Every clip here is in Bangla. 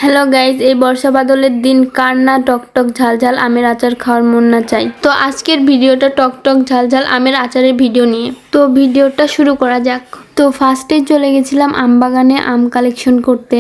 হ্যালো গাইজ, এই বর্ষা বাদলের দিন কার না টকটক ঝালঝাল আমের আচার খাওয়ার মন না চাই। তো আজকের ভিডিওটা টকটক ঝালঝাল আমের আচারের ভিডিও নিয়ে। তো ভিডিওটা শুরু করা যাক। তো ফার্স্টে চলে গেছিলাম আম বাগানে আম কালেকশন করতে।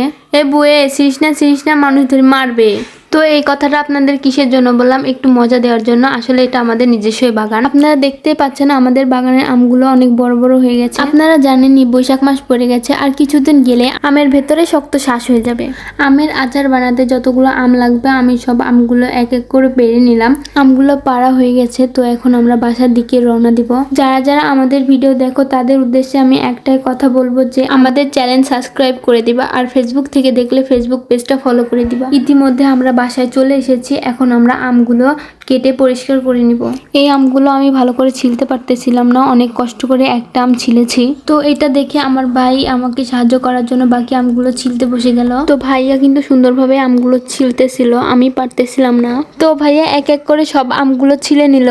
বুয়ে সিরিস না মানুষদের মারবে। তো এই কথাটা আপনাদের কিসের জন্য বললাম, একটু মজা দেওয়ার জন্য। আসলে এটা আমাদের নিজস্বই বাগান। আপনারা দেখতেই পাচ্ছেন আমাদের বাগানের আমগুলো অনেক বড় বড় হয়ে গেছে। আপনারা জানেনই বৈশাখ মাস পড়ে গেছে, আর কিছুদিন গেলে আমের ভেতরে শক্ত শ্বাস হয়ে যাবে। আমের আচার বানাতে যতগুলো আম লাগবে আমি সব আমগুলো এক এক করে পেরে নিলাম। আমগুলো পাড়া হয়ে গেছে, তো এখন আমরা বাসার দিকে রওনা দিব। যারা যারা আমাদের ভিডিও দেখো তাদের উদ্দেশ্যে আমি একটাই কথা বলবো যে আমাদের চ্যানেল সাবস্ক্রাইব করে দিবা, আর ফেসবুক থেকে দেখলে ফেসবুক পেজটা ফলো করে দিবা। ইতিমধ্যে আমরা বাসায় চলে এসেছি। এখন আমরা আমগুলো কেটে পরিষ্কার করে নিব। এই আমগুলো আমি ভালো করে ছিলতে পারতেছিলাম না, অনেক কষ্ট করে একটা আম ছিলেছি। তো এটা দেখে আমার ভাই আমাকে সাহায্য করার জন্য বাকি আমগুলো ছিলতে বসে গেল। তো ভাইয়া কিন্তু সুন্দরভাবে আমগুলো ছিলতেছিল, আমি পারতেছিলাম না। তো ভাইয়া এক এক করে সব আমগুলো ছিলে নিল।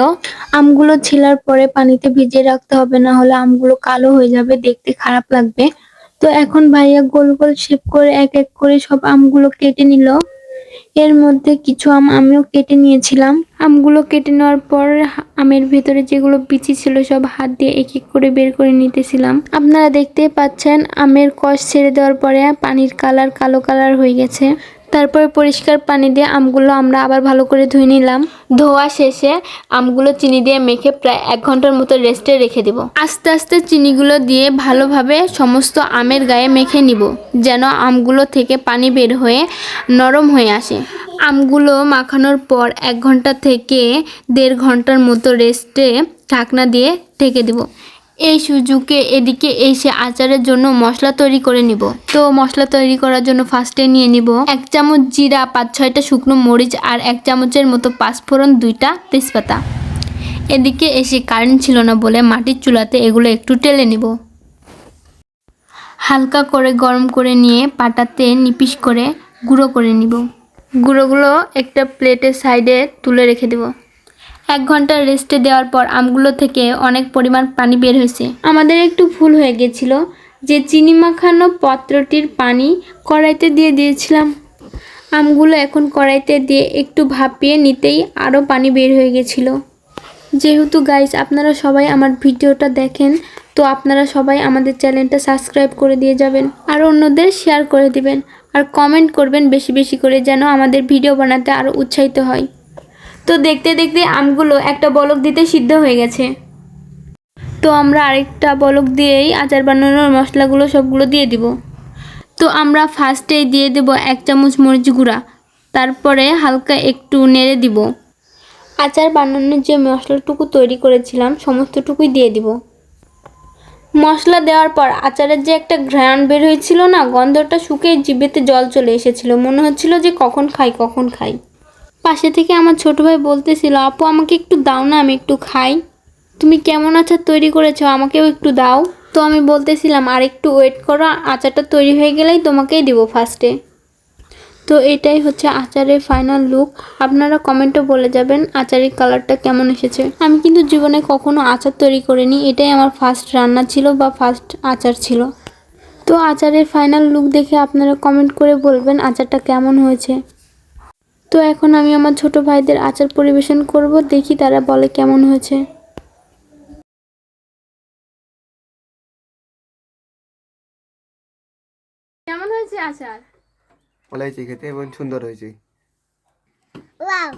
আমগুলো ছিলার পরে পানিতে ভিজিয়ে রাখতে হবে, না হলে আমগুলো কালো হয়ে যাবে, দেখতে খারাপ লাগবে। তো এখন ভাইয়া গোল গোল শেপ করে এক এক করে সব আমগুলো কেটে নিল। এর মধ্যে কিছু আম আমিও কেটে নিয়েছিলাম। আমগুলো কেটে নেওয়ার পর আমের ভেতরে যেগুলো বিচি ছিল সব হাত দিয়ে এক এক করে বের করে নিতেছিলাম। আপনারা দেখতেই পাচ্ছেন আমের কষ ছেড়ে দেওয়ার পরে পানির কালার কালো কালার হয়ে গেছে। তারপরে পরিষ্কার পানি দিয়ে আমগুলো আমরা আবার ভালো করে ধুয়ে নিলাম। ধোয়া শেষে আমগুলো চিনি দিয়ে মেখে প্রায় 1 ঘন্টার মতো রেস্টে রেখে দিব। আস্তে আস্তে চিনিগুলো দিয়ে ভালোভাবে সমস্ত আমের গায়ে মেখে নিব, যেন আমগুলো থেকে পানি বের হয়ে নরম হয়ে আসে। আমগুলো মাখানোর পর 1 ঘন্টা থেকে 1.5 ঘন্টার মতো রেস্টে ঢাকনা দিয়ে ঢেকে দিব। এই সুযোগে এদিকে এসে আচারের জন্য মশলা তৈরি করে নিব। তো মশলা তৈরি করার জন্য ফার্স্টে নিয়ে নিব 1 চামচ জিরা, 5-6টা শুকনো মরিচ, আর 1 চামচের মতো পাঁচফোড়ন, 2টা তেজপাতা। এদিকে এসে কারেন্ট ছিল না বলে মাটির চুলাতে এগুলো একটু টেলে নিব। হালকা করে গরম করে নিয়ে পাটাতে নিপিস করে গুঁড়ো করে নিব। গুঁড়োগুলো একটা প্লেটের সাইডে তুলে রেখে দেব। 1 ঘন্টা রেস্টে দেওয়ার পর আমগুলো থেকে অনেক পরিমাণ পানি বের হয়েছে। আমাদের একটু ভুল হয়ে গেছিল যে চিনি মাখানো পাত্রটির পানি কড়াইতে দিয়ে দিয়েছিলাম। আমগুলো এখন কড়াইতে দিয়ে একটু ভাপিয়ে নিতেই আরও পানি বের হয়ে গেছিল। যেহেতু গাইস আপনারা সবাই আমার ভিডিওটা দেখেন, তো আপনারা সবাই আমাদের চ্যানেলটা সাবস্ক্রাইব করে দিয়ে যাবেন, আর অন্যদের শেয়ার করে দিবেন, আর কমেন্ট করবেন বেশি বেশি করে, যেন আমাদের ভিডিও বানাতে আরও উৎসাহিত হয়। তো দেখতে দেখতে আমগুলো একটা বলক দিতে সিদ্ধ হয়ে গেছে। তো আমরা আরেকটা বলক দিয়েই আচার বানানোর মশলাগুলো সবগুলো দিয়ে দিব। তো আমরা ফার্স্টেই দিয়ে দেব 1 চামচ মরিচ গুঁড়া, তারপরে হালকা একটু নেড়ে দিব। আচার বানানোর যে মশলাটুকু তৈরি করেছিলাম সমস্তটুকুই দিয়ে দিব। মশলা দেওয়ার পর আচারের যে একটা ঘ্রাণ বের হয়েছিল না, গন্ধটা শুকিয়ে জিভেতে জল চলে এসেছিল, মনে হচ্ছিল যে কখন খাই কখন খাই। পাশে থেকে আমার ছোট ভাই বলতেছিল, আপু আমাকে একটু দাও না, আমি একটু খাই। তুমি কেমন আচার তৈরি করেছো, আমাকেও একটু দাও। তো আমি বলতেছিলাম আর একটু ওয়েট করো, আচারটা তৈরি হয়ে গেলেই তোমাকেই দিব ফার্স্টে। তো এটাই হচ্ছে আচারের ফাইনাল লুক। আপনারা কমেন্টে বলে যাবেন আচারের কালারটা কেমন এসেছে। আমি কিন্তু জীবনে কখনো আচার তৈরি করিনি, এটাই আমার ফার্স্ট রান্না ছিল বা ফার্স্ট আচার ছিল। তো আচারের ফাইনাল লুক দেখে আপনারা কমেন্ট করে বলবেন আচারটা কেমন হয়েছে। তো এখন আমি আমার ছোট ভাইদের আচার পরিবেশন করব, দেখি তারা বলে কেমন হয়েছে। কেমন হয়েছে আচার? ভালো হয়েছে খেতে এবং সুন্দর হয়েছে। Wow.